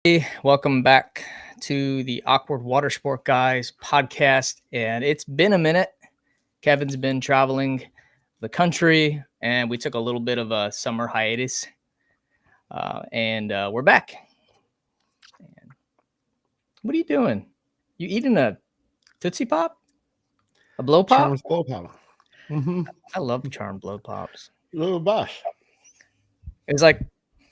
Hey, welcome back to the Awkward Watersport Guys podcast. And it's been a minute. Kevin's been traveling the country, and we took a little bit of a summer hiatus. And we're back. And what are you doing? You eating a Tootsie Pop? A blow pop? Charms blow pop. I love charmed blow pops. Little bush. It was like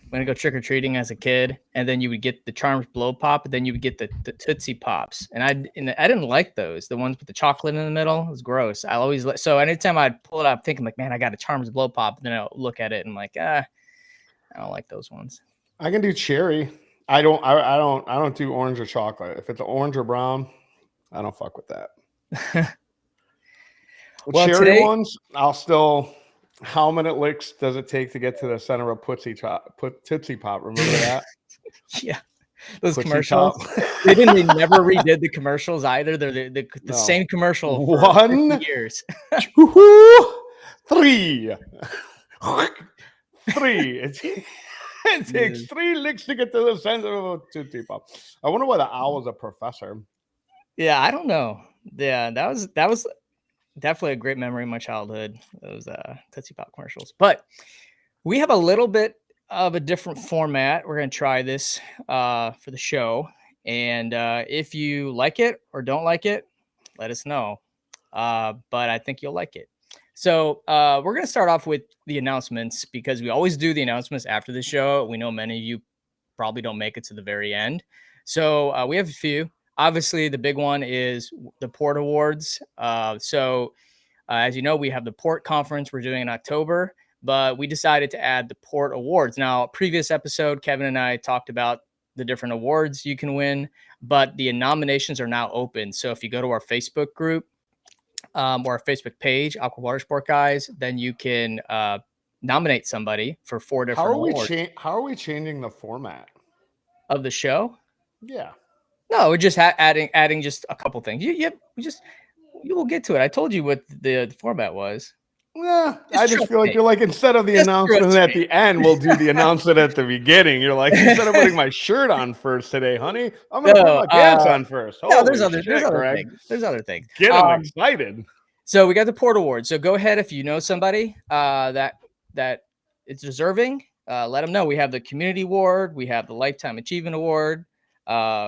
when I go trick or treating as a kid, and then you would get the Charms blow pop, and then you would get the Tootsie Pops, and I didn't like those. The ones with the chocolate in the middle, it was gross. I always so anytime I'd pull it up, thinking like, man, I got a Charms blow pop, and then I'll look at it and I'm like, I don't like those ones. I can do cherry. I don't do orange or chocolate. If it's orange or brown, I don't fuck with that. Well, cherry today, ones, I'll still. How many licks does it take to get to the center of Tootsie Pop? Remember that? Yeah, those Tootsie commercials. Top. They never redid the commercials either. They're the No. same commercial for 1 years. 3 3. It takes 3 licks to get to the center of a Tootsie Pop. I wonder why the owl is a professor. Yeah, I don't know. Yeah, that was definitely a great memory in my childhood, those Tootsie Pop commercials. But we have a little bit of a different format. We're going to try this for the show. And if you like it or don't like it, let us know. But I think you'll like it. So we're going to start off with the announcements because we always do the announcements after the show. We know many of you probably don't make it to the very end. So we have a few. Obviously, the big one is the Port Awards. So as you know, we have the Port Conference we're doing in October, but we decided to add the Port Awards. Now, previous episode, Kevin and I talked about the different awards you can win, but the nominations are now open. So if you go to our Facebook group or our Facebook page, Awkward Watersport Guys, then you can nominate somebody for 4 different awards. How are we changing the format of the show? Yeah. No, we're just adding just a couple things. You will get to it. I told you what the format was. Yeah, I just feel like you're like, instead of the announcement at the end, we'll do the announcement at the beginning. You're like, instead of putting my shirt on first today, honey, I'm gonna put my pants on first. No, there's other things. There's other things. Get them excited. So we got the Port Award. So go ahead if you know somebody that it's deserving. Let them know. We have the Community Award. We have the Lifetime Achievement Award.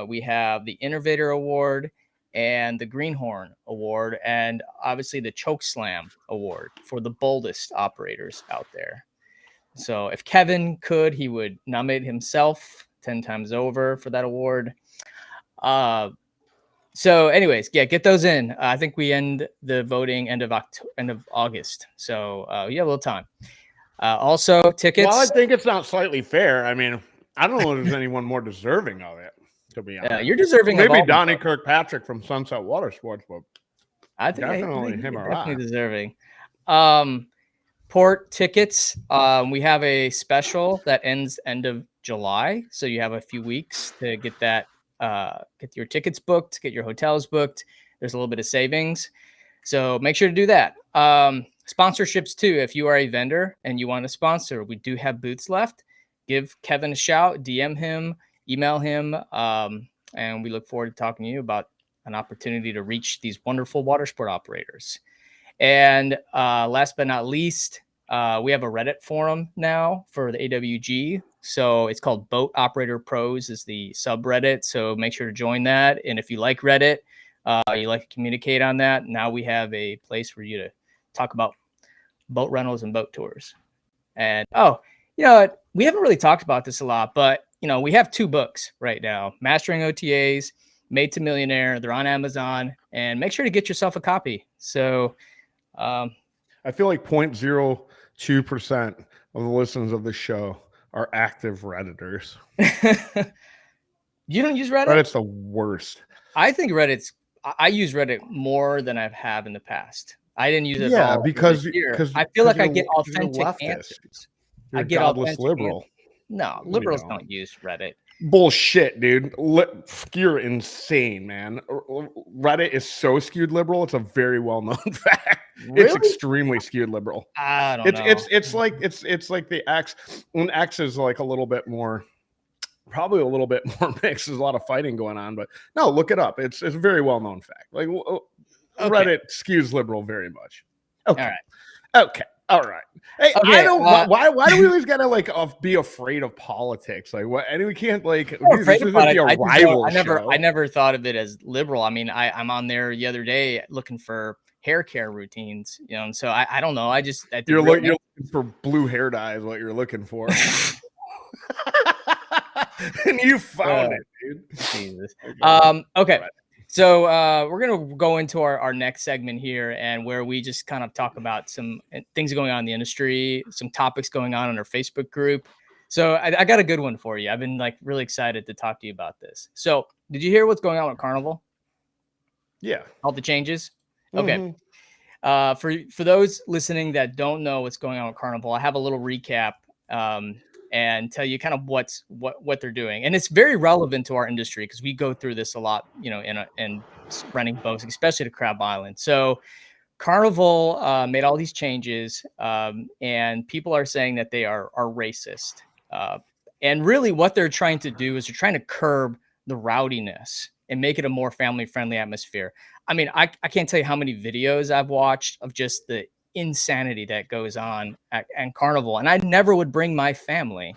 We have the Innovator Award and the Greenhorn Award, and obviously the Choke Slam Award for the boldest operators out there. So if Kevin could, he would nominate himself 10 times over for that award. So anyways, yeah, get those in. I think we end the voting end of August. So you have a little time. Also, tickets. Well, I think it's not slightly fair. I mean, I don't know if there's anyone more deserving of it. To be honest, you're deserving. Maybe Donnie Kirkpatrick from Sunset Watersports, but I think definitely him or definitely deserving. Port tickets. We have a special that ends end of July, so you have a few weeks to get that. Get your tickets booked, get your hotels booked. There's a little bit of savings, so make sure to do that. Sponsorships too. If you are a vendor and you want to sponsor, we do have booths left. Give Kevin a shout, DM him, email him, and we look forward to talking to you about an opportunity to reach these wonderful water sport operators. And last but not least, we have a Reddit forum now for the AWG. So it's called Boat Operator Pros is the subreddit. So make sure to join that. And if you like Reddit, you like to communicate on that, now we have a place for you to talk about boat rentals and boat tours. And we haven't really talked about this a lot, but we have 2 books right now, Mastering OTAs, Made to Millionaire. They're on Amazon, and make sure to get yourself a copy. So I feel like 0.02% of the listeners of the show are active Redditors. You don't use Reddit? Reddit's the worst. I think I use Reddit more than I have in the past. I didn't use it at all because I feel like I get authentic answers. I get godless liberal. No, liberals don't use Reddit. Bullshit, dude. You're insane, man. Reddit is so skewed liberal. It's a very well-known fact. Really? It's extremely skewed liberal. I don't know. It's like the X. When X is like a little bit more probably a little bit more mixed. There's a lot of fighting going on, but no, look it up. It's a very well known fact. Like Okay. Reddit skews liberal very much. Okay. All right. Okay. All right. Hey, Okay, I don't. Why do we always gotta like be afraid of politics? Like what? And we can't like. I'm This afraid isn't about be it. a I just don't. rival show. I never thought of it as liberal. I mean, I'm on there the other day looking for hair care routines, you know, and so I don't know. I think You're looking for blue hair dye is what you're looking for. And you found it, dude. Jesus. Okay. Right. So we're gonna go into our next segment here, and where we just kind of talk about some things going on in the industry, some topics going on in our Facebook group. So I got a good one for you. I've been like really excited to talk to you about this. So did you hear what's going on with Carnival? Yeah. All the changes? Okay. For those listening that don't know what's going on with Carnival, I have a little recap and tell you kind of what they're doing, and it's very relevant to our industry because we go through this a lot, you know, in renting boats, especially to Crab Island. So Carnival made all these changes, and people are saying that they are racist, and really what they're trying to do is they're trying to curb the rowdiness and make it a more family friendly atmosphere. I mean, I can't tell you how many videos I've watched of just the insanity that goes on at Carnival, and I never would bring my family.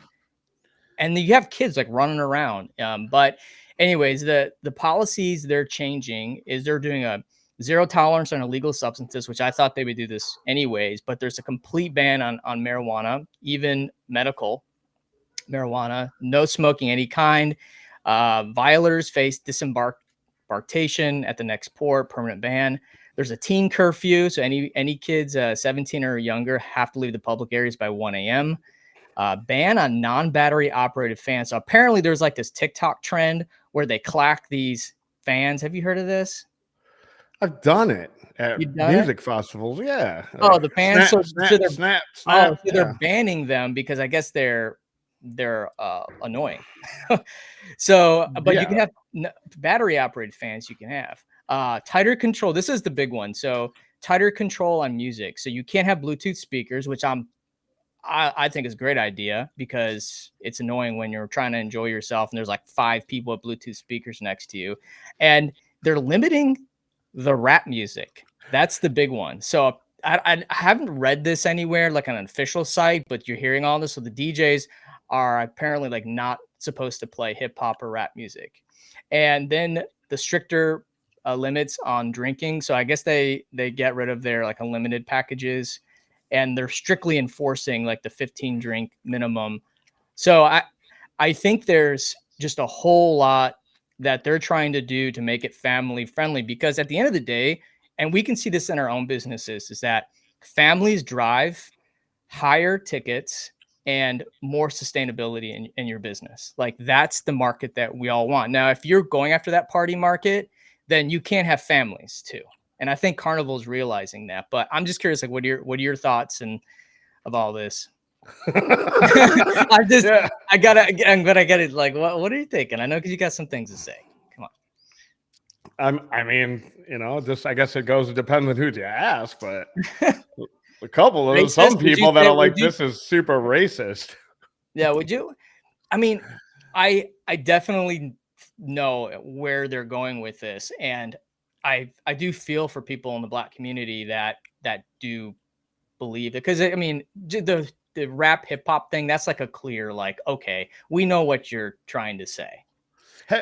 And you have kids like running around. But anyways, the policies they're changing is they're doing a zero tolerance on illegal substances, which I thought they would do this anyways, but there's a complete ban on marijuana, even medical marijuana, no smoking any kind. Violators face disembarkation at the next port, permanent ban. There's a teen curfew, so any kids 17 or younger have to leave the public areas by 1 a.m. Ban on non-battery operated fans. So apparently there's like this TikTok trend where they clack these fans. Have you heard of this? I've done it at music festivals. Yeah. Oh, the fans. Snap. So they're banning them because I guess they're annoying. So, but you can have battery operated fans. You can have tighter control. This is the big one. So tighter control on music. So you can't have Bluetooth speakers, which I think is a great idea because it's annoying when you're trying to enjoy yourself and there's like 5 people with Bluetooth speakers next to you, and they're limiting the rap music. That's the big one. So I haven't read this anywhere like on an official site, but you're hearing all this. So the DJs are apparently like not supposed to play hip hop or rap music, and then the stricter limits on drinking. So I guess they get rid of their like unlimited packages, and they're strictly enforcing like the 15 drink minimum. So I think there's just a whole lot that they're trying to do to make it family friendly, because at the end of the day, and we can see this in our own businesses, is that families drive higher tickets and more sustainability in your business. Like that's the market that we all want. Now, if you're going after that party market, then you can't have families too. And I think Carnival is realizing that. But I'm just curious, like, what are your thoughts and of all this? I'm gonna get it. Like, what are you thinking? I know because you got some things to say. Come on. I mean, you know, just I guess it depends on who you ask, but a couple of some people that are like, this is super racist. Yeah, would you? I mean, I definitely know where they're going with this, and I do feel for people in the Black community that do believe it, because I mean the rap hip hop thing, that's like a clear like, okay, we know what you're trying to say.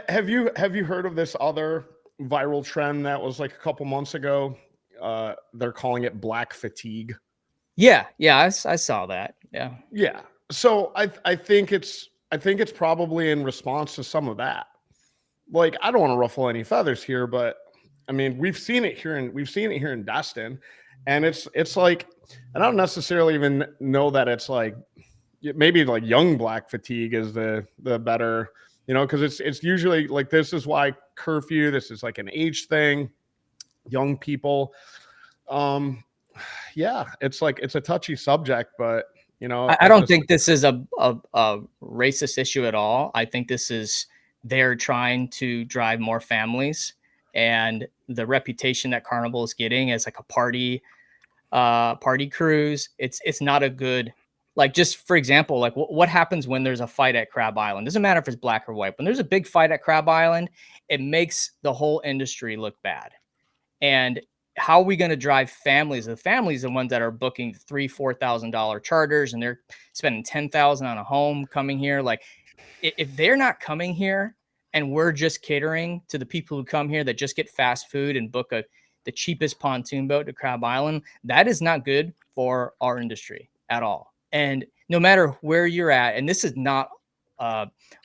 Have you heard of this other viral trend that was like a couple months ago? They're calling it black fatigue. Yeah, I saw that. Yeah. So I think it's probably in response to some of that. Like, I don't want to ruffle any feathers here, but I mean, we've seen it here in Destin, and it's like, I don't necessarily even know that it's like, maybe like young black fatigue is the better, you know, because it's usually like, this is why curfew, this is like an age thing, young people. Yeah, it's like, it's a touchy subject, but you know, I don't think this is a racist issue at all. I think this is, they're trying to drive more families, and the reputation that Carnival is getting as like a party cruise, it's not a good Like, just for example, like what happens when there's a fight at Crab Island? Doesn't matter if it's black or white. When there's a big fight at Crab Island, it makes the whole industry look bad. And how are we going to drive families? The families, the ones that are booking $3,000-$4,000 charters, and they're spending $10,000 on a home coming here. Like, if they're not coming here, and we're just catering to the people who come here that just get fast food and book the cheapest pontoon boat to Crab Island, that is not good for our industry at all. And no matter where you're at, and this is not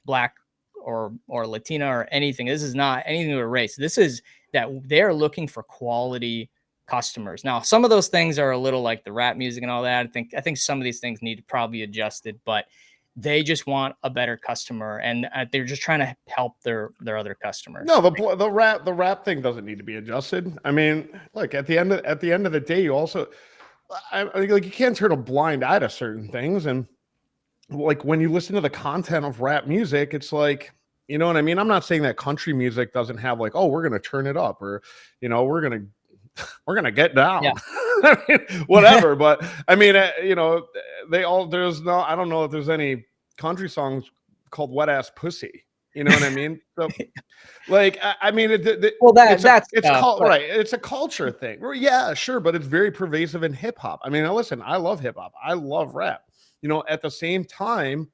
black or Latina or anything. This is not anything to a race. This is that they're looking for quality customers. Now, some of those things are a little like the rap music and all that. I think some of these things need to probably be adjusted, but they just want a better customer, and they're just trying to help their other customers. No, the rap thing doesn't need to be adjusted. I mean, like at the end of the day, you also, like you can't turn a blind eye to certain things, and like when you listen to the content of rap music, it's like, you know what I mean? I'm not saying that country music doesn't have like, oh, we're gonna turn it up, or you know, we're gonna get down. Yeah. I mean, whatever. But I mean, you know, I don't know if there's any country songs called Wet Ass Pussy. You know what I mean? So, like, I mean, it's a culture thing. Yeah, sure, but it's very pervasive in hip hop. I mean, listen, I love hip hop. I love rap. You know, at the same time,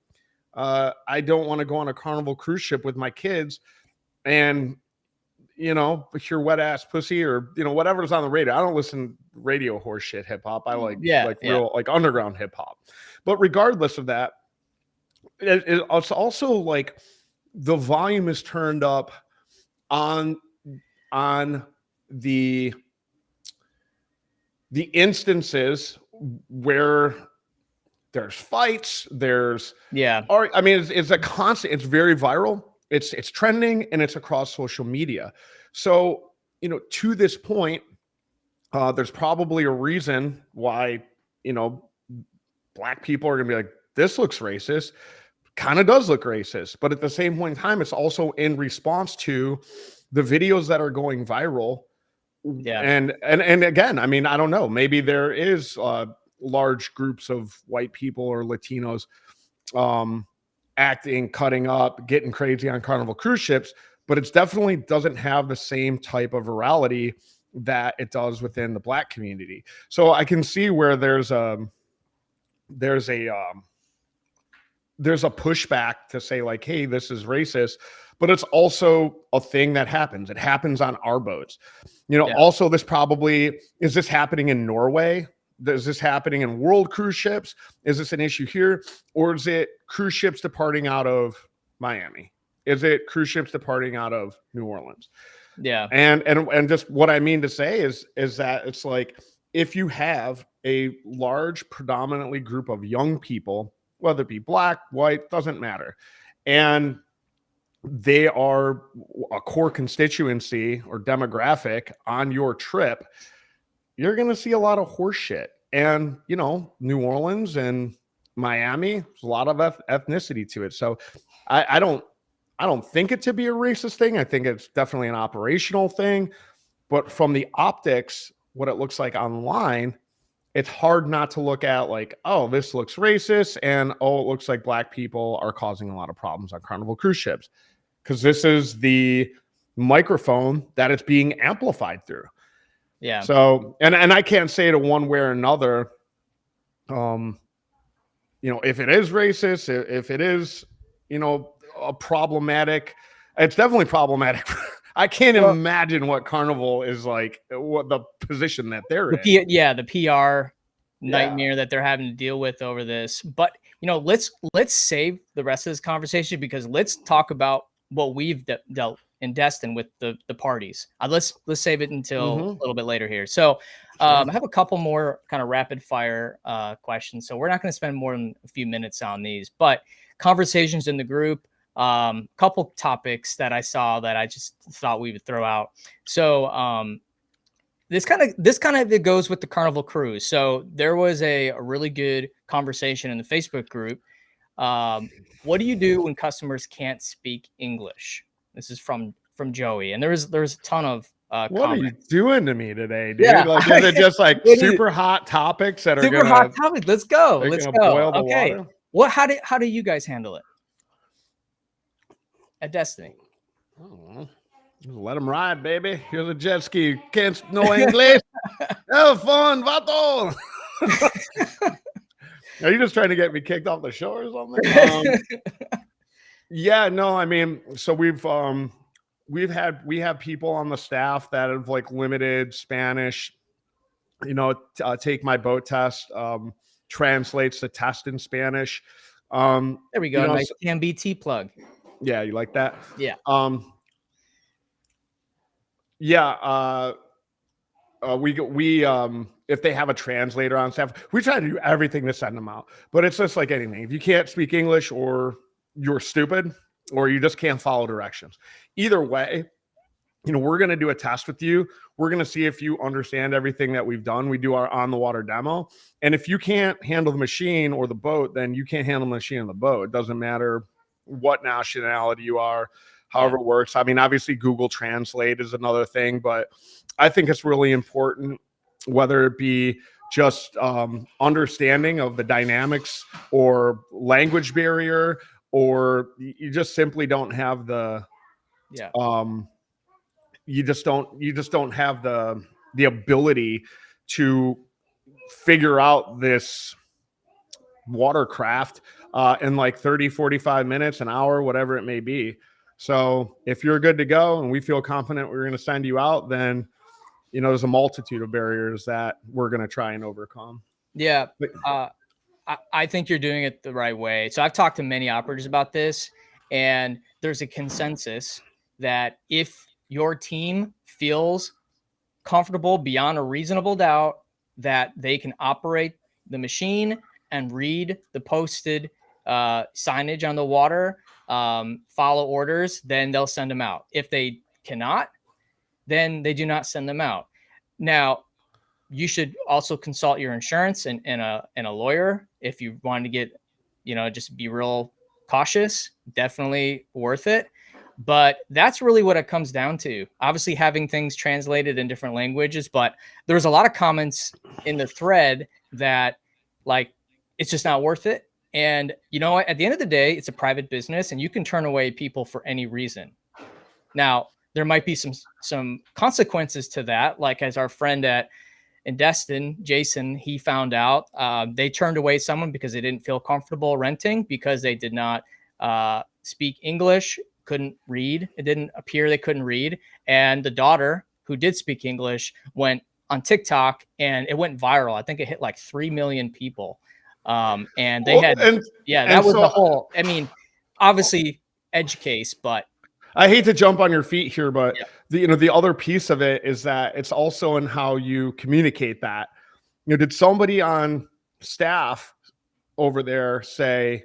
I don't want to go on a Carnival cruise ship with my kids and, you know, hear Wet Ass Pussy or, you know, whatever's on the radio. I don't listen radio horse shit hip hop. I like real like underground hip hop. But regardless of that, it's also like the volume is turned up on the instances where there's fights, I mean, it's a constant, it's very viral, it's trending, and it's across social media. So, you know, to this point, there's probably a reason why, you know, black people are gonna be like, this looks racist. Kind of does look racist, but at the same point in time, it's also in response to the videos that are going viral. Yeah. And again, I mean, I don't know, maybe there is large groups of white people or Latinos acting, cutting up, getting crazy on Carnival cruise ships, but it definitely doesn't have the same type of virality that it does within the black community. So I can see where there's a pushback to say like, hey, this is racist, but it's also a thing that happens. It happens on our boats. You know, also is this happening in Norway? Is this happening in world cruise ships? Is this an issue here? Or is it cruise ships departing out of Miami? Is it cruise ships departing out of New Orleans? Yeah. And just what I mean to say is that it's like, if you have a large, predominantly group of young people, whether it be black, white, doesn't matter, and they are a core constituency or demographic on your trip, you're going to see a lot of horse shit. And, you know, New Orleans and Miami, there's a lot of ethnicity to it. So I don't think it to be a racist thing. I think it's definitely an operational thing. But from the optics, what it looks like online, it's hard not to look at like, oh, this looks racist, and oh, it looks like black people are causing a lot of problems on Carnival cruise ships, because this is the microphone that it's being amplified through. Yeah. So, and I can't say it one way or another. You know, if it is racist, if it is, you know, a problematic, it's definitely problematic. I can't imagine what Carnival is like, what the position that they're in. The PR nightmare that they're having to deal with over this. But, you know, let's save the rest of this conversation, because let's talk about what we've dealt in Destin with the parties. Let's save it until a little bit later here. So I have a couple more kind of rapid fire questions. So we're not going to spend more than a few minutes on these, but conversations in the group. Couple topics that I saw that I just thought we would throw out. So this kind of goes with the Carnival cruise. So there was a really good conversation in the Facebook group. What do you do when customers can't speak English? This is from Joey, and there's a ton of What are you comment. doing to me today, dude? Yeah. Like, is it just like super hot topics that are Super hot topic. Let's go. Let's go. boil the Okay. water? How do you guys handle it at Destiny? I don't know. Just let them ride, baby. Here's a jet ski. Can't know English. Have fun, vato. Are you just trying to get me kicked off the show or something? Yeah, no, I mean, so we have people on the staff that have like limited Spanish, take my boat test, translates the test in Spanish. There we go. Nice So, TMBT plug. Yeah, you like that? Yeah. We if they have a translator on staff, we try to do everything to send them out. But it's just like anything. If you can't speak English, or you're stupid, or you just can't follow directions, either way, we're going to do a test with you. We're going to see if you understand everything that we've done. We do our on the water demo. And if you can't handle the machine or the boat, then you can't handle the machine and the boat. It doesn't matter what nationality you are, however it works. I mean, obviously Google Translate is another thing, but I think it's really important, whether it be just understanding of the dynamics or language barrier, or you just simply don't have the, you just don't have the ability to figure out this watercraft in like 30, 45 minutes, an hour, whatever it may be. So if you're good to go and we feel confident we're going to send you out, then, there's a multitude of barriers that we're going to try and overcome. Yeah. I think you're doing it the right way. So I've talked to many operators about this, and there's a consensus that if your team feels comfortable beyond a reasonable doubt that they can operate the machine and read the posted signage on the water, follow orders, then they'll send them out. If they cannot, then they do not send them out. Now, you should also consult your insurance and a lawyer if you want to get, just be real cautious. Definitely worth it. But that's really what it comes down to. Obviously, having things translated in different languages, but there's a lot of comments in the thread that like it's just not worth it. And you know what? At the end of the day, it's a private business, and you can turn away people for any reason. Now, there might be some consequences to that, like as our friend in Destin, Jason, he found out they turned away someone because they didn't feel comfortable renting because they did not speak English, couldn't read. It didn't appear they couldn't read. And the daughter, who did speak English, went on TikTok and it went viral. I think it hit like 3 million people. And they that was the whole, I mean, obviously edge case, but I hate to jump on your feet here, but the other piece of it is that it's also in how you communicate that. Did somebody on staff over there say,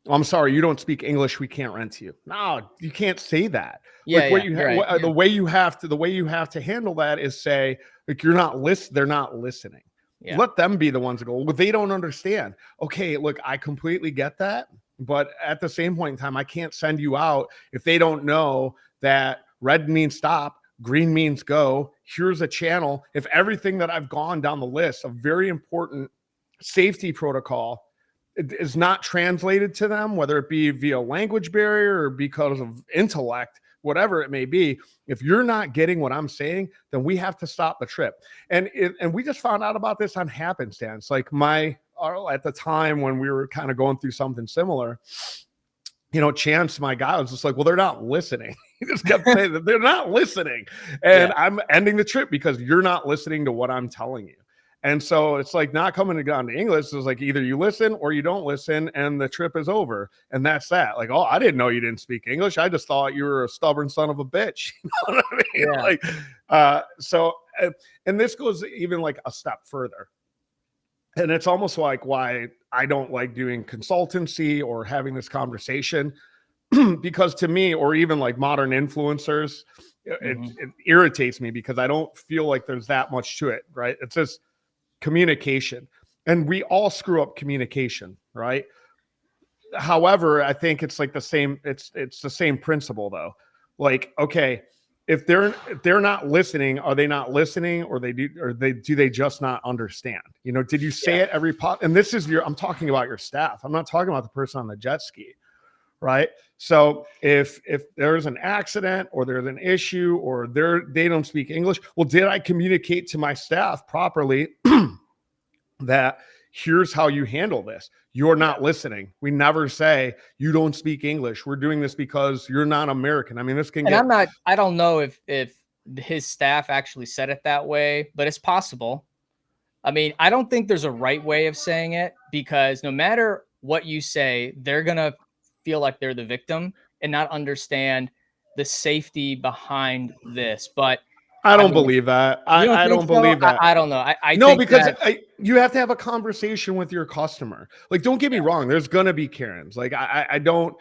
"I'm sorry, you don't speak English, we can't rent you"? No, you can't say that. The way you have to handle that is say, like, they're not listening. Yeah. Let them be the ones that go, well, they don't understand. Okay, look, I completely get that. But at the same point in time, I can't send you out if they don't know that red means stop, green means go. Here's a channel. If everything that I've gone down the list of very important safety protocol is not translated to them, whether it be via language barrier or because of intellect, whatever it may be, if you're not getting what I'm saying, then we have to stop the trip. And we just found out about this on happenstance. Like at the time when we were kind of going through something similar, Chance, my guy, was just like, well, they're not listening. He just kept saying that they're not listening. And I'm ending the trip because you're not listening to what I'm telling you. And so it's like not coming down to English. It's like either you listen or you don't listen, and the trip is over. And that's that. Like, oh, I didn't know you didn't speak English. I just thought you were a stubborn son of a bitch. You know what I mean? Yeah. And this goes even like a step further. And it's almost like why I don't like doing consultancy or having this conversation, because to me, or even like modern influencers, it irritates me because I don't feel like there's that much to it, right? It's just communication, and we all screw up communication, right? However, I think it's like the same, it's the same principle though. Like, okay, if they're not listening, are they not listening, or do they just not understand? Did you say it every pot? And this is I'm talking about your staff. I'm not talking about the person on the jet ski, right? So if there's an accident or there's an issue or they don't speak English, well, did I communicate to my staff properly that here's how you handle this? You're not listening. We never say you don't speak English. We're doing this because you're not American. I mean, this can get. I don't know if his staff actually said it that way, but it's possible. I mean, I don't think there's a right way of saying it, because no matter what you say, they're going to feel like they're the victim and not understand the safety behind this. But I don't believe that. I don't believe that. I don't know. I no, think because you have to have a conversation with your customer. Like, don't get me wrong. There's going to be Karens. Like, I don't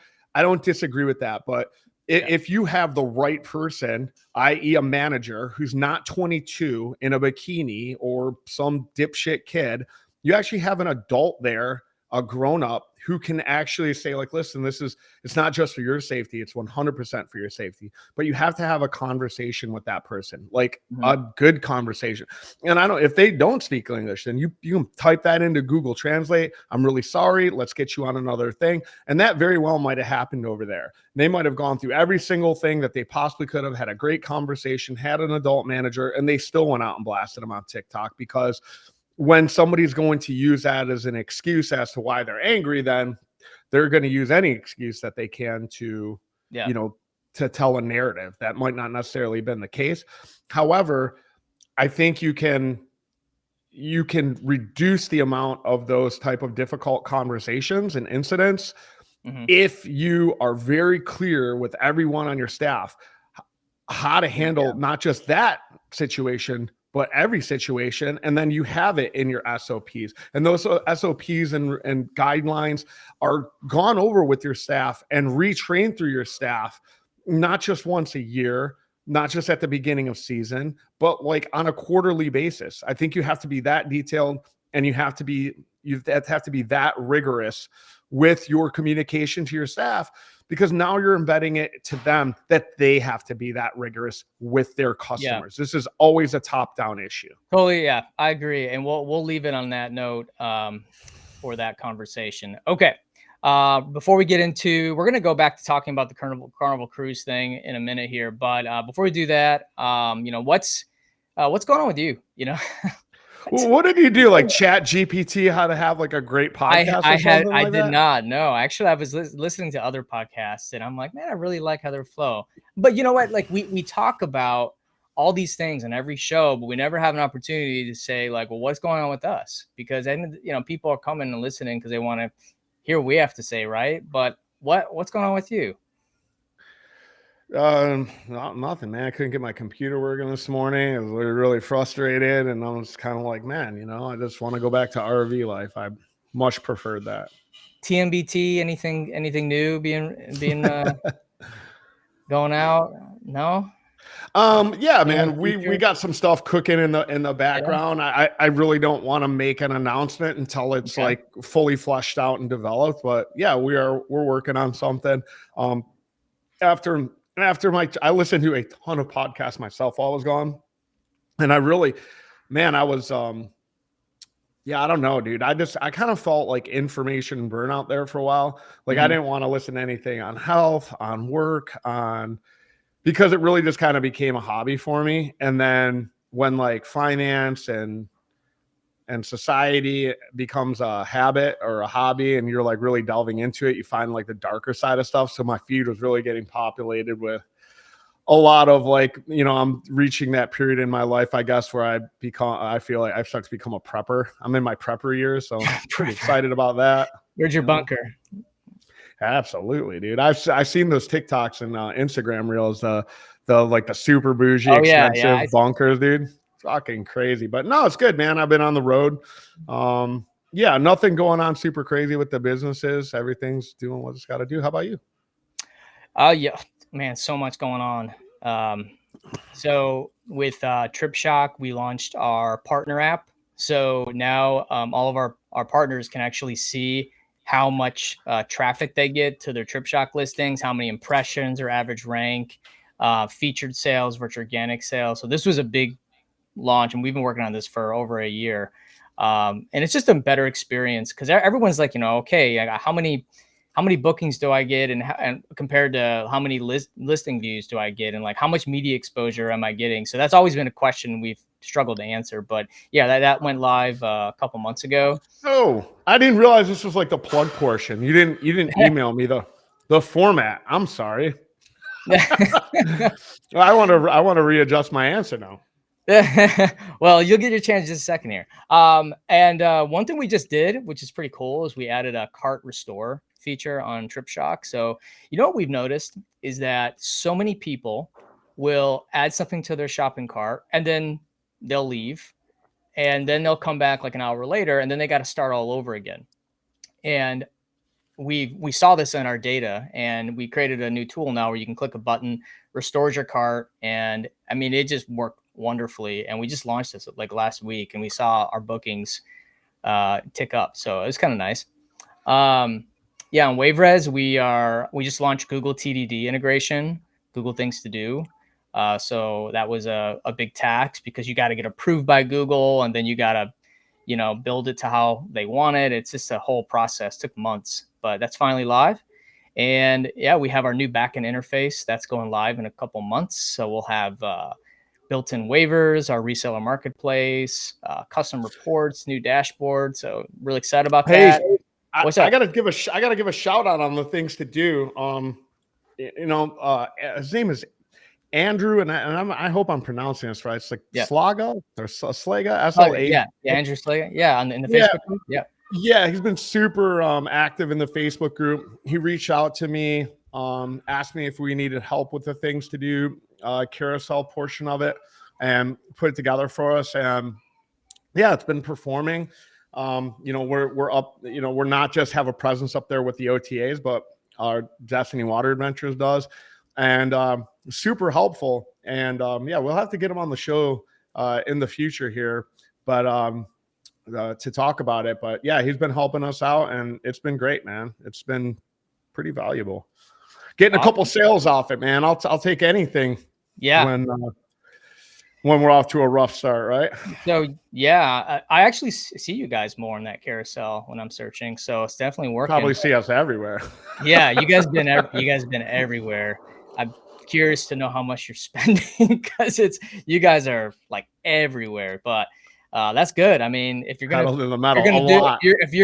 disagree with that. But if you have the right person, i.e. a manager who's not 22 in a bikini or some dipshit kid, you actually have an adult there, a grown up, who can actually say, like, listen, it's not just for your safety. It's 100% for your safety, but you have to have a conversation with that person, like a good conversation. And if they don't speak English, then you can type that into Google Translate. I'm really sorry. Let's get you on another thing. And that very well might have happened over there. They might have gone through every single thing that they possibly could have, had a great conversation, had an adult manager, and they still went out and blasted them on TikTok, because when somebody's going to use that as an excuse as to why they're angry, then they're going to use any excuse that they can to, to tell a narrative that might not necessarily have been the case. However, I think you can reduce the amount of those type of difficult conversations and incidents if you are very clear with everyone on your staff how to handle not just that situation, but every situation. And then you have it in your SOPs, and those SOPs and guidelines are gone over with your staff and retrained through your staff, not just once a year, not just at the beginning of season, but like on a quarterly basis. I think you have to be that detailed, and you have to be that rigorous with your communication to your staff, because now you're embedding it to them that they have to be that rigorous with their customers. This is always a top-down issue. Totally, yeah, I agree, and we'll leave it on that note for that conversation. Okay, before we get into, we're going to go back to talking about the Carnival Cruise thing in a minute here, but before we do that, what's going on with you? What did you do? Like Chat GPT how to have like a great podcast? I did not. No, actually, I was listening to other podcasts, and I'm like, man, I really like how they flow. But you know what? Like we talk about all these things in every show, but we never have an opportunity to say, like, well, what's going on with us? Because people are coming and listening because they want to hear what we have to say, right? But what's going on with you? Nothing, man. I couldn't get my computer working this morning. I was really frustrated, and I was kind of like, man, I just want to go back to RV life. I much preferred that. TMBT, anything new being going out? No. Yeah, man, we got some stuff cooking in the background. Yeah. I really don't want to make an announcement until it's like fully fleshed out and developed. But yeah, we're working on something. After I listened to a ton of podcasts myself while I was gone. And I was, I don't know, dude. I kind of felt like information burnout there for a while. Like I didn't want to listen to anything on health, on work, because it really just kind of became a hobby for me. And then when like finance and society becomes a habit or a hobby, and you're like really delving into it, you find like the darker side of stuff. So my feed was really getting populated with a lot of like, I'm reaching that period in my life, I guess, where I feel like I've started to become a prepper. I'm in my prepper years, so I'm pretty excited about that. Where's your bunker? Absolutely, dude. I've seen those TikToks and Instagram reels, the super bougie, expensive bunkers, dude. Fucking crazy. But no, it's good, man. I've been on the road. Nothing going on super crazy with the businesses. Everything's doing what it's got to do. How about you? Yeah, man, so much going on. So with Trip Shock, we launched our partner app. So now all of our partners can actually see how much traffic they get to their Trip Shock listings, how many impressions or average rank. featured sales versus organic sales. So this was a big launch, and we've been working on this for over a year. And it's just a better experience because everyone's like, okay, how many bookings do I get, and compared to how many listing views do I get, and like how much media exposure am I getting? So that's always been a question we've struggled to answer. But yeah, that went live a couple months ago. Oh, I didn't realize this was like the plug portion. You didn't email me the format. I'm sorry. I want to readjust my answer now. Well, you'll get your chance in just a second here. And one thing we just did, which is pretty cool, is we added a cart restore feature on TripShock. So what we've noticed is that so many people will add something to their shopping cart and then they'll leave, and then they'll come back like an hour later, and then they got to start all over again. And we saw this in our data, and we created a new tool now where you can click a button, restores your cart, and I mean, it just worked wonderfully. And we just launched this like last week, and we saw our bookings tick up, so it was kind of nice. Yeah, on WaveRes, we just launched Google TDD integration, Google Things to Do. So that was a big tax because you got to get approved by Google, and then you got to build it to how they want it. It's just a whole process. Took months, but that's finally live. And yeah, we have our new backend interface that's going live in a couple months. So we'll have built-in waivers, our reseller marketplace, custom reports, new dashboard. So really excited about that. What's up? I gotta give a shout out on the things to do. His name is Andrew, and I hope I'm pronouncing this right. It's like Slaga or Slaga, SLA. Yeah, Andrew Slaga. Yeah, in the Facebook group. Yeah. Yeah, he's been super active in the Facebook group. He reached out to me, asked me if we needed help with the things to do, carousel portion of it, and put it together for us. And yeah, it's been performing. We're up. We're not just have a presence up there with the OTAs, but our Destiny Water Adventures does, and super helpful. And yeah, we'll have to get him on the show in the future here, but to talk about it. But yeah, he's been helping us out, and it's been great, man. It's been pretty valuable. Getting a couple sales off it, man. I'll take anything. Yeah. When we're off to a rough start, right? So yeah, I actually see you guys more in that carousel when I'm searching. So it's definitely working. Probably see us everywhere. Yeah, you guys been everywhere. I'm curious to know how much you're spending because you guys are like everywhere. But that's good. I mean, if you're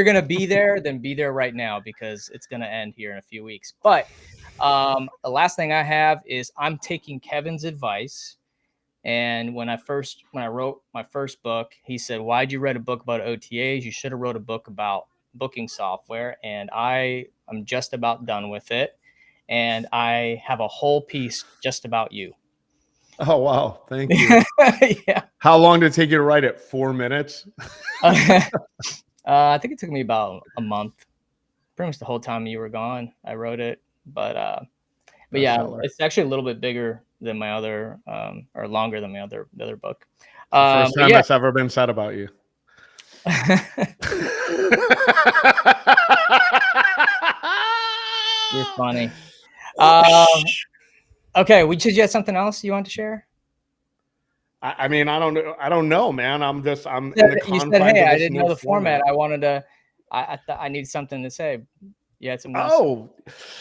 gonna be there, then be there right now because it's gonna end here in a few weeks. But the last thing I have is I'm taking Kevin's advice. And when I wrote my first book, he said, "Why'd you write a book about OTAs? You should have wrote a book about booking software." And I am just about done with it. And I have a whole piece just about you. Oh, wow. Thank you. Yeah. How long did it take you to write it? 4 minutes? I think it took me about a month. Pretty much the whole time you were gone, I wrote it. But yeah, it's actually a little bit bigger than my other, or longer than my other book. First time that's ever been said about you. You're funny. Okay, did you have something else you want to share? I mean, I don't know, man. I'm in the confines. You said, "Hey, I didn't know the format. I wanted to. I need something to say." Yeah, it's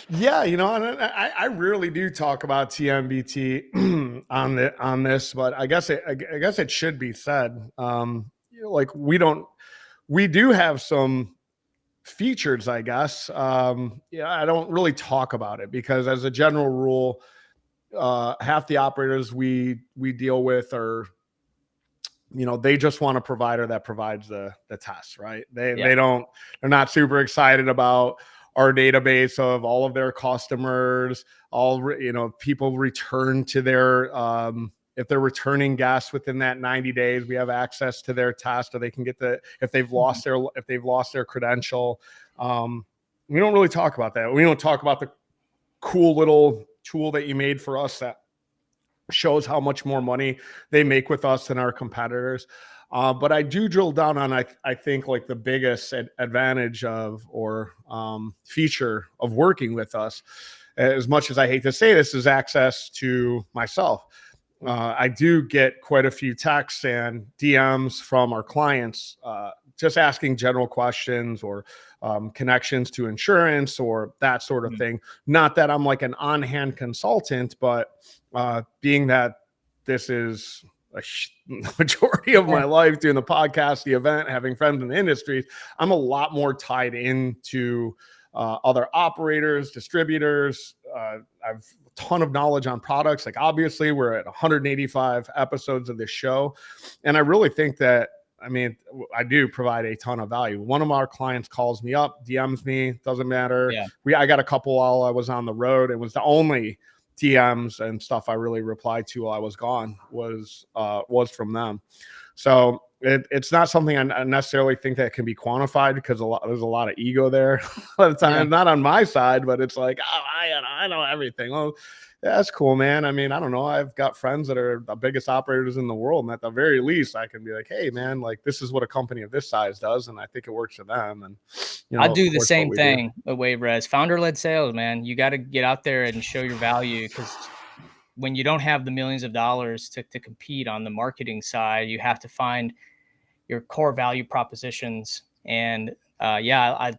yeah. And I really do talk about TMBT on this, but I guess it should be said. Like we do have some features, I guess. Yeah, I don't really talk about it because as a general rule, half the operators we deal with are, they just want a provider that provides the test, right? They're not super excited about our database of all of their customers, people return to their, if they're returning guests within that 90 days, we have access to their test, or they can get if they've lost their credential. We don't really talk about that. We don't talk about the cool little tool that you made for us that shows how much more money they make with us than our competitors. But I do drill down on, I think, like the biggest advantage of or feature of working with us. as much as I hate to say this, is access to myself. I do get quite a few texts and DMs from our clients, just asking general questions or connections to insurance or that sort of thing. Not that I'm like an on-hand consultant, but being that this is a majority of my life doing the podcast, the event, having friends in the industry, I'm a lot more tied into other operators, distributors. I've a ton of knowledge on products. Like obviously we're at 185 episodes of this show. And I really think that, I mean, I do provide a ton of value. One of our clients calls me up, DMs me, doesn't matter. Yeah. I got a couple while I was on the road. It was the only DMs and stuff I really replied to while I was gone was from them. So it's not something I necessarily think that can be quantified because there's a lot of ego there at the time, not on my side, but it's like, oh, I know everything. Well, yeah, that's cool, man. I mean, I don't know. I've got friends that are the biggest operators in the world. And at the very least, I can be like, hey, man, like this is what a company of this size does. And I think it works for them. And, you know, I do the same thing at WaveRes. Founder-led sales, man. You got to get out there and show your value because when you don't have the millions of dollars to compete on the marketing side, you have to find your core value propositions. And I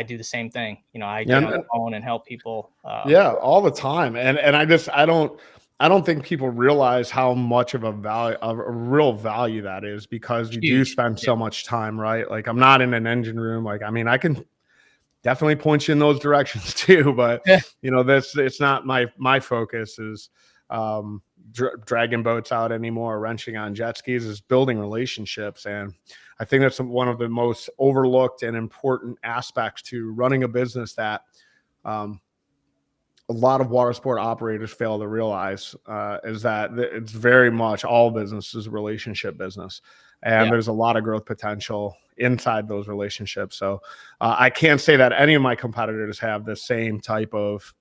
do the same thing. You know, I get on the phone and help people. All the time. And I don't think people realize how much of a real value that is because you do spend so much time, right? Like I'm not in an engine room. Like, I mean, I can definitely point you in those directions too, but you know, it's not my focus is, dragging boats out anymore, wrenching on jet skis, is building relationships. And I think that's one of the most overlooked and important aspects to running a business that a lot of water sport operators fail to realize, is that it's very much all business is a relationship business. And there's a lot of growth potential inside those relationships. So I can't say that any of my competitors have the same type of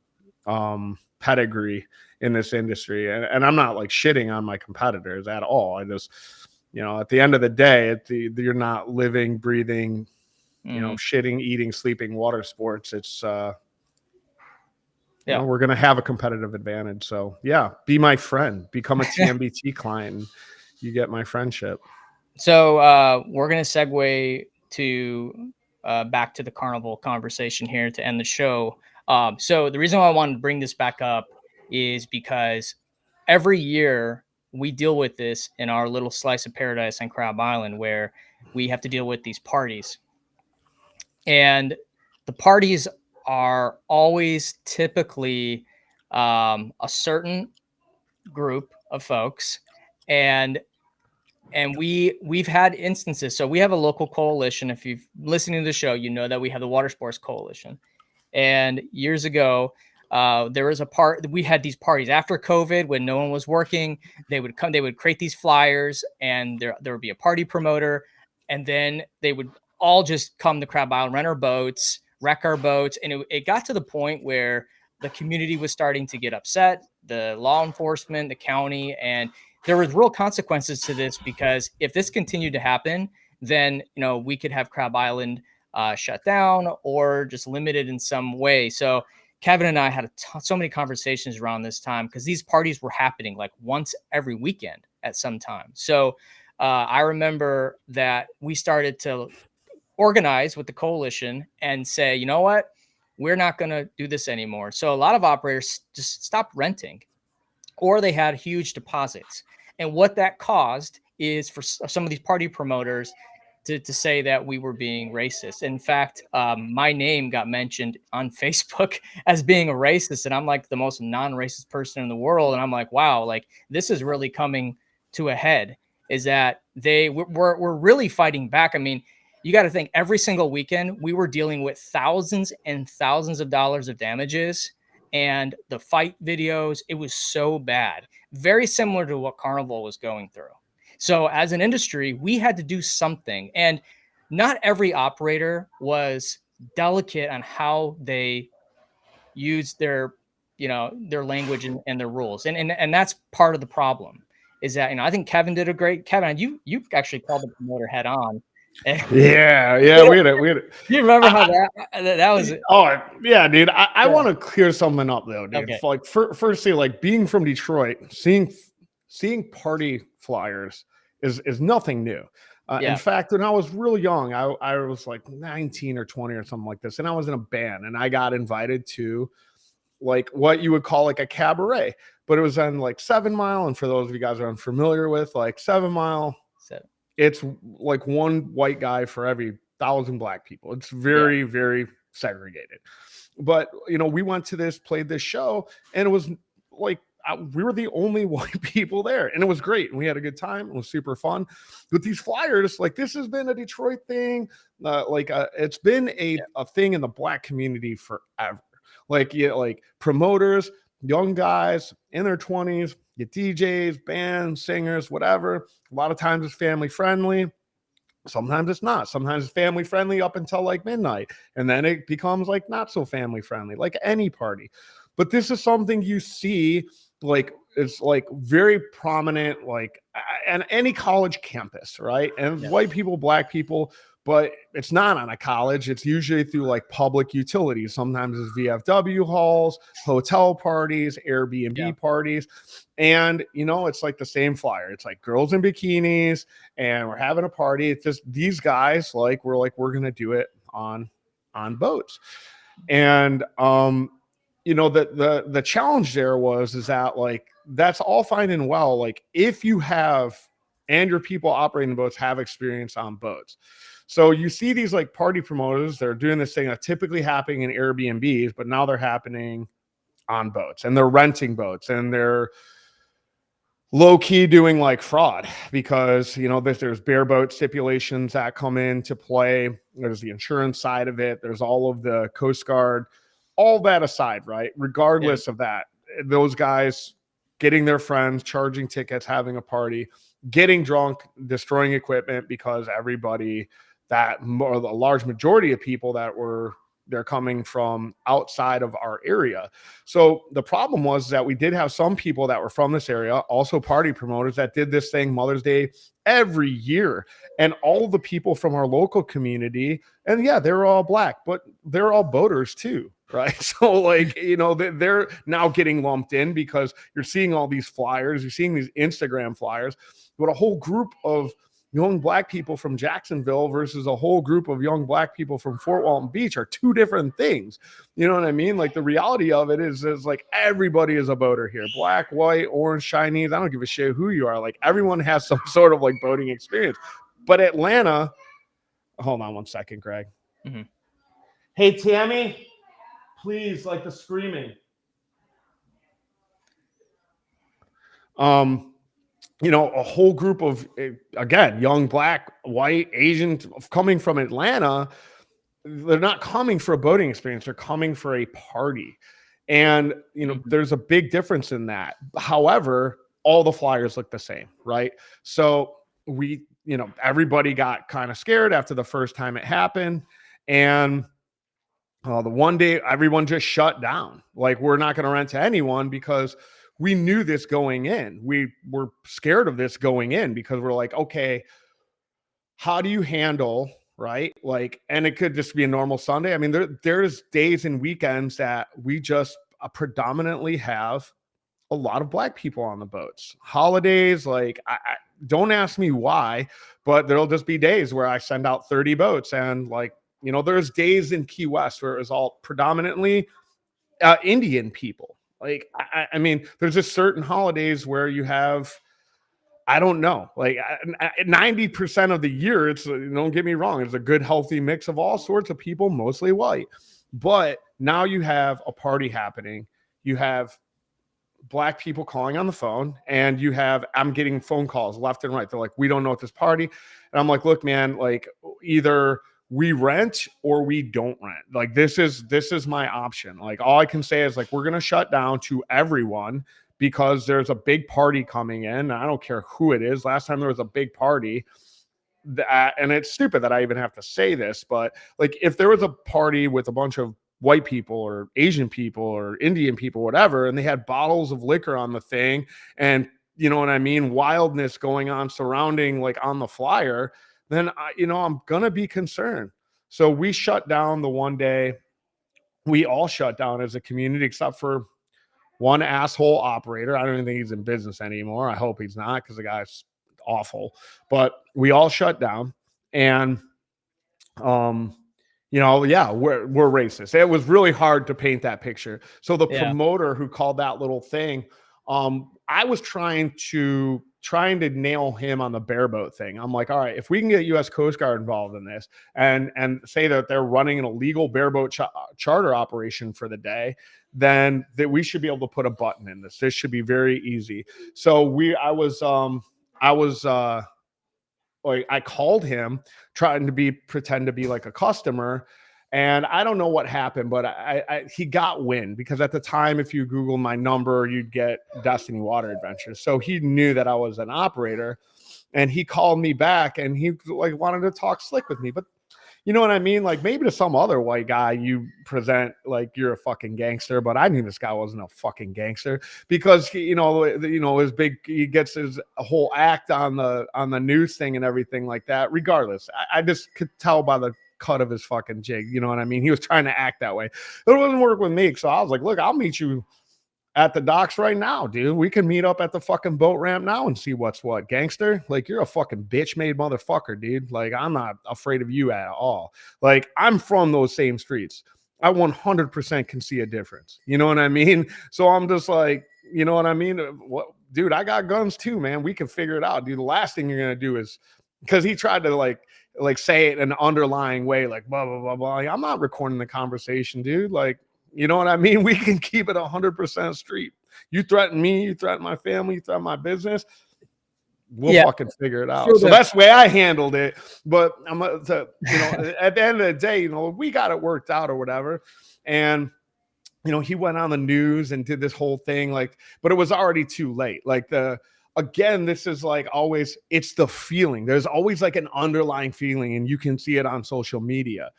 pedigree in this industry. And I'm not like shitting on my competitors at all. I just, you know, at the end of the day, you're not living, breathing, you know, shitting, eating, sleeping water sports. It's, you know, we're going to have a competitive advantage. So yeah, be my friend, become a TMBT client, and you get my friendship. So we're going to segue to back to the carnival conversation here to end the show. So the reason why I wanted to bring this back up is because every year we deal with this in our little slice of paradise on Crab Island, where we have to deal with these parties. And the parties are always typically a certain group of folks. And we've had instances. So we have a local coalition. If you've listened to the show, you know that we have the Watersports Coalition. And years ago, there was we had these parties after COVID when no one was working. They would come, they would create these flyers, and there would be a party promoter, and then they would all just come to Crab Island, rent our boats, wreck our boats. And it got to the point where the community was starting to get upset, the law enforcement, the county, and there was real consequences to this, because if this continued to happen, then, you know, we could have Crab Island shut down or just limited in some way. So Kevin and I had so many conversations around this time, because these parties were happening like once every weekend at some time. So I remember that we started to organize with the coalition and say, you know what, we're not going to do this anymore. So a lot of operators just stopped renting, or they had huge deposits. And what that caused is for some of these party promoters to say that we were being racist. In fact, my name got mentioned on Facebook as being a racist, and I'm like the most non-racist person in the world. And I'm like, wow, like this is really coming to a head, is that we're really fighting back. I mean, you got to think every single weekend we were dealing with thousands and thousands of dollars of damages. And the fight videos, it was so bad, very similar to what Carnival was going through. So as an industry, we had to do something. And not every operator was delicate on how they use their, you know, their language and their rules. And that's part of the problem, is that, you know, I think Kevin did a great, Kevin, you actually called the promoter head on Yeah. We had it. You remember how that was? Oh yeah, dude. I Yeah. want to clear something up though, dude. Okay. Like firstly, like being from Detroit, seeing party flyers is nothing new. In Yeah. fact, when I was real young, I was like 19 or 20 or something like this, and I was in a band, and I got invited to like what you would call like a cabaret, but it was on like 7 Mile. And for those of you guys who are unfamiliar with like 7 Mile, So it's like one white guy for every 1,000 black people. It's yeah. very segregated. But we went to this, played this show, and it was like we were the only white people there, and it was great, and we had a good time. It was super fun. With these flyers, like this has been a Detroit thing, it's been a thing in the black community forever. Like promoters, young guys in their 20s, get DJs, bands, singers, whatever. A lot of times it's family friendly. Sometimes it's not. Sometimes it's family friendly up until like midnight. And then it becomes like not so family friendly, like any party. But this is something you see like it's like very prominent, like on any college campus, right? And white people, black people, but it's not on a college. It's usually through like public utilities. Sometimes it's VFW halls, hotel parties, Airbnb parties. And, it's like the same flyer. It's like girls in bikinis and we're having a party. It's just these guys, we're going to do it on boats. And, the challenge there is that like, that's all fine and well. Like if you have, and your people operating boats have experience on boats. So you see these like party promoters, they're doing this thing that typically happening in Airbnbs, but now they're happening on boats, and they're renting boats, and they're low key doing like fraud because, there's bareboat stipulations that come into play. There's the insurance side of it. There's all of the Coast Guard, all that aside, right? Regardless of that, those guys getting their friends, charging tickets, having a party, getting drunk, destroying equipment because everybody a large majority of people they're coming from outside of our area. So the problem was that we did have some people that were from this area, also party promoters that did this thing Mother's Day every year. And all the people from our local community, and they're all black, but they're all boaters too. Right. So they're now getting lumped in because you're seeing all these flyers, you're seeing these Instagram flyers, but a whole group of young black people from Jacksonville versus a whole group of young black people from Fort Walton Beach are two different things. You know what I mean? Like the reality of it is like everybody is a boater here. Black, white, orange, Chinese. I don't give a shit who you are. Like everyone has some sort of like boating experience. But Atlanta, hold on one second, Greg. Mm-hmm. Hey, Tammy, please, like the screaming. A whole group of, again, young, black, white, Asian coming from Atlanta. They're not coming for a boating experience. They're coming for a party. And, there's a big difference in that. However, all the flyers look the same, right? So everybody got kind of scared after the first time it happened. And the one day everyone just shut down. Like, we're not going to rent to anyone because we knew this going in. We were scared of this going in because we're like, okay, how do you handle, right? Like, and it could just be a normal Sunday. I mean, there's days and weekends that we just predominantly have a lot of black people on the boats. Holidays, like, I don't ask me why, but there'll just be days where I send out 30 boats. And like, there's days in Key West where it was all predominantly Indian people. Like, I mean, there's just certain holidays where you have, I don't know, like 90% of the year, it's, don't get me wrong, it's a good, healthy mix of all sorts of people, mostly white. But now you have a party happening. You have black people calling on the phone, and I'm getting phone calls left and right. They're like, we don't know what this party. And I'm like, look, man, like either we rent or we don't rent. Like, this is my option. Like, all I can say is like, we're going to shut down to everyone because there's a big party coming in. I don't care who it is. Last time there was a big party and it's stupid that I even have to say this, but like, if there was a party with a bunch of white people or Asian people or Indian people, whatever, and they had bottles of liquor on the thing, and you know what I mean, wildness going on surrounding, like, on the flyer, then I'm gonna be concerned. So we shut down the one day. We all shut down as a community, except for one asshole operator. I don't even think he's in business anymore. I hope he's not, because the guy's awful. But we all shut down, and yeah, we're racist. It was really hard to paint that picture. So the promoter who called that little thing, I was trying to nail him on the bareboat thing. I'm like, all right, if we can get U.S. Coast Guard involved in this and say that they're running an illegal bareboat charter operation for the day, then that we should be able to put a button in this. This should be very easy. So I called him trying to pretend to be like a customer. And I don't know what happened, but he got wind, because at the time, if you Google my number, you'd get Destiny Water Adventures. So he knew that I was an operator, and he called me back, and he like wanted to talk slick with me. But you know what I mean? Like, maybe to some other white guy, you present like you're a fucking gangster, but I knew this guy wasn't a fucking gangster, because he gets his whole act on the news thing and everything like that. Regardless, I just could tell by the cut of his fucking jig. You know what I mean? He was trying to act that way. It wouldn't work with me. So I was like, look, I'll meet you at the docks right now, dude. We can meet up at the fucking boat ramp now and see what's what. Gangster, like, you're a fucking bitch made motherfucker, dude. Like, I'm not afraid of you at all. Like, I'm from those same streets. I 100% can see a difference. You know what I mean? So I'm just like, you know what I mean? What, dude, I got guns too, man. We can figure it out, dude. The last thing you're going to do is, because he tried to like say it in an underlying way, like blah, blah, blah, blah. I'm not recording the conversation, dude. Like, you know what I mean? We can keep it 100% street. You threaten me, you threaten my family, you threaten my business. We'll fucking figure it out. Sure, so that's the way I handled it. But at the end of the day, we got it worked out or whatever. And he went on the news and did this whole thing, like, but it was already too late. Like, again, this is like always, it's the feeling. There's always like an underlying feeling, and you can see it on social media,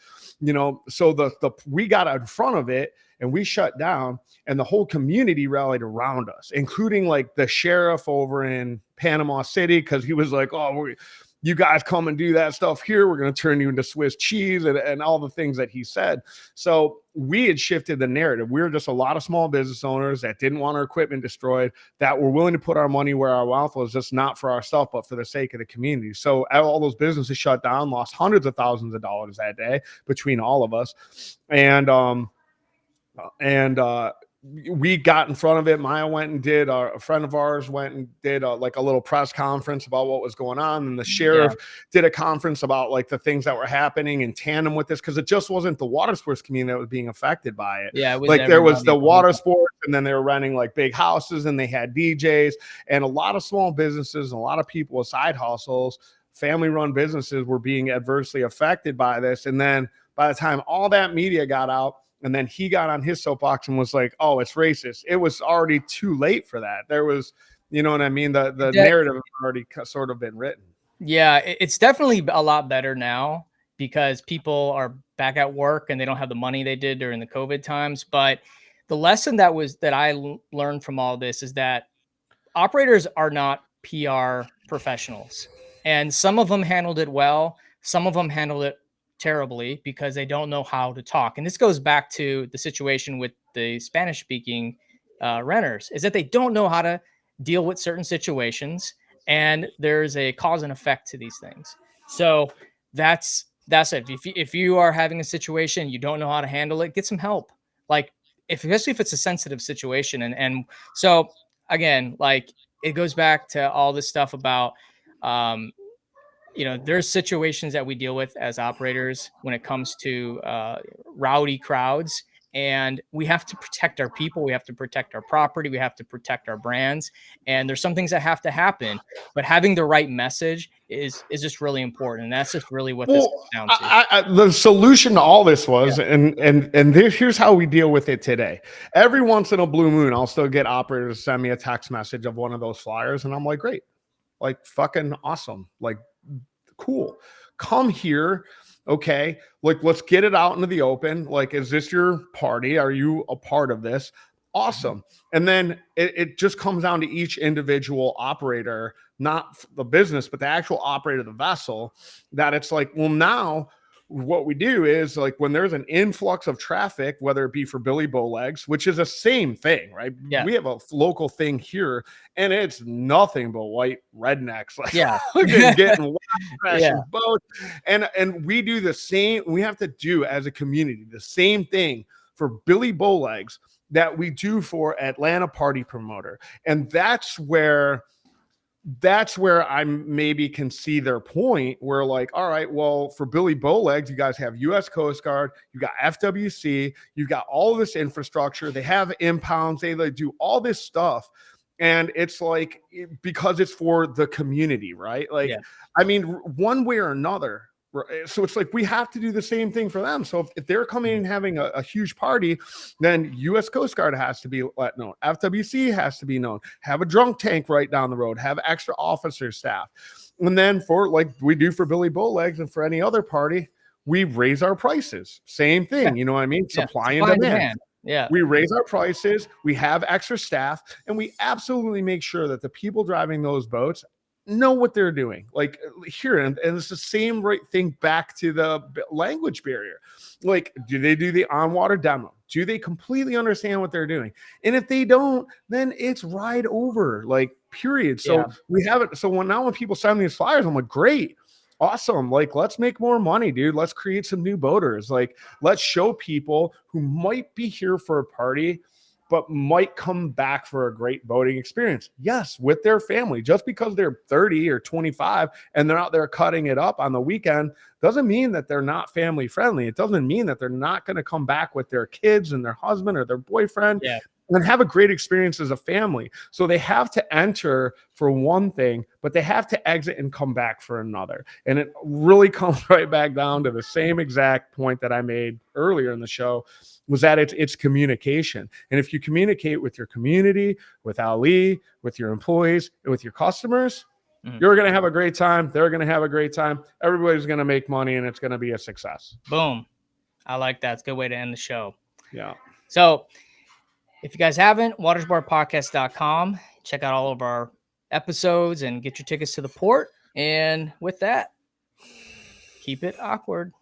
so we got in front of it, and we shut down, and the whole community rallied around us, including like the sheriff over in Panama City, because he was like, oh, you guys come and do that stuff here, we're going to turn you into Swiss cheese, and all the things that he said. So we had shifted the narrative. We were just a lot of small business owners that didn't want our equipment destroyed, that were willing to put our money where our mouth was, just not for ourselves, but for the sake of the community. So all those businesses shut down, lost hundreds of thousands of dollars that day between all of us. And we got in front of it. Maya went and did, a friend of ours went and did like a little press conference about what was going on. And the sheriff did a conference about like the things that were happening in tandem with this. Cause it just wasn't the water sports community that was being affected by it. Yeah. Like, there was the water sports, and then they were renting like big houses, and they had DJs, and a lot of small businesses and a lot of people with side hustles, family run businesses, were being adversely affected by this. And then by the time all that media got out, and then he got on his soapbox and was like, oh, it's racist, it was already too late for that. There was, you know what I mean? The narrative had already sort of been written. Yeah, it's definitely a lot better now, because people are back at work and they don't have the money they did during the COVID times. But the lesson that I learned from all this is that operators are not PR professionals. And some of them handled it well. Some of them handled it terribly, because they don't know how to talk. And this goes back to the situation with the Spanish speaking renters, is that they don't know how to deal with certain situations, and there's a cause and effect to these things. So that's it. If you are having a situation, you don't know how to handle it, get some help. Like, especially if it's a sensitive situation. And so again, like, it goes back to all this stuff about, there's situations that we deal with as operators when it comes to rowdy crowds, and we have to protect our people. We have to protect our property. We have to protect our brands. And there's some things that have to happen, but having the right message is just really important. And that's just really what this comes down to. The solution to all this was, here's how we deal with it today. Every once in a blue moon, I'll still get operators to send me a text message of one of those flyers, and I'm like, great, like, fucking awesome, like, cool, come here. Okay, like, let's get it out into the open. Like, is this your party? Are you a part of this? Awesome. And then it just comes down to each individual operator, not the business, but the actual operator of the vessel, that it's like, well, now what we do is like when there's an influx of traffic, whether it be for Billy Bowlegs, which is the same thing, right? Yeah. We have a local thing here and it's nothing but white rednecks, like Yeah. getting crashing Yeah. boats. And we do the same, we have to do as a community, the same thing for Billy Bowlegs that we do for Atlanta Party Promoter. And that's where I maybe can see their point where like, all right, well, for Billy Bowlegs, you guys have US Coast Guard, you got FWC, you got all this infrastructure, they have impounds, they do all this stuff. And it's like, because it's for the community, right? Like, Yeah. I mean, one way or another. So it's like we have to do the same thing for them. So if they're coming and having a huge party, then US Coast Guard has to be let known. FWC has to be known. Have a drunk tank right down the road. Have extra officer staff. And then for like we do for Billy Bowlegs and for any other party, we raise our prices. Same thing. You know what I mean? Supply and demand. Yeah. We raise our prices. We have extra staff, and we absolutely make sure that the people driving those boats know what they're doing. Like here, and it's the same right thing back to the language barrier. Like, do they do the on-water demo? Do they completely understand what they're doing? And if they don't, then it's ride over, like, period. So we have it. So when people send these flyers, I'm like, great. Awesome. Like, let's make more money, dude. Let's create some new boaters. Like, let's show people who might be here for a party but might come back for a great boating experience. Yes, with their family. Just because they're 30 or 25 and they're out there cutting it up on the weekend doesn't mean that they're not family friendly. It doesn't mean that they're not going to come back with their kids and their husband or their boyfriend and have a great experience as a family. So they have to enter for one thing, but they have to exit and come back for another. And it really comes right back down to the same exact point that I made earlier in the show, was that it's communication. And if you communicate with your community, with Ali, with your employees, and with your customers, you're going to have a great time. They're going to have a great time. Everybody's going to make money, and it's going to be a success. Boom. I like that. It's a good way to end the show. Yeah. So if you guys haven't, watersportpodcast.com. Check out all of our episodes and get your tickets to the port. And with that, keep it awkward.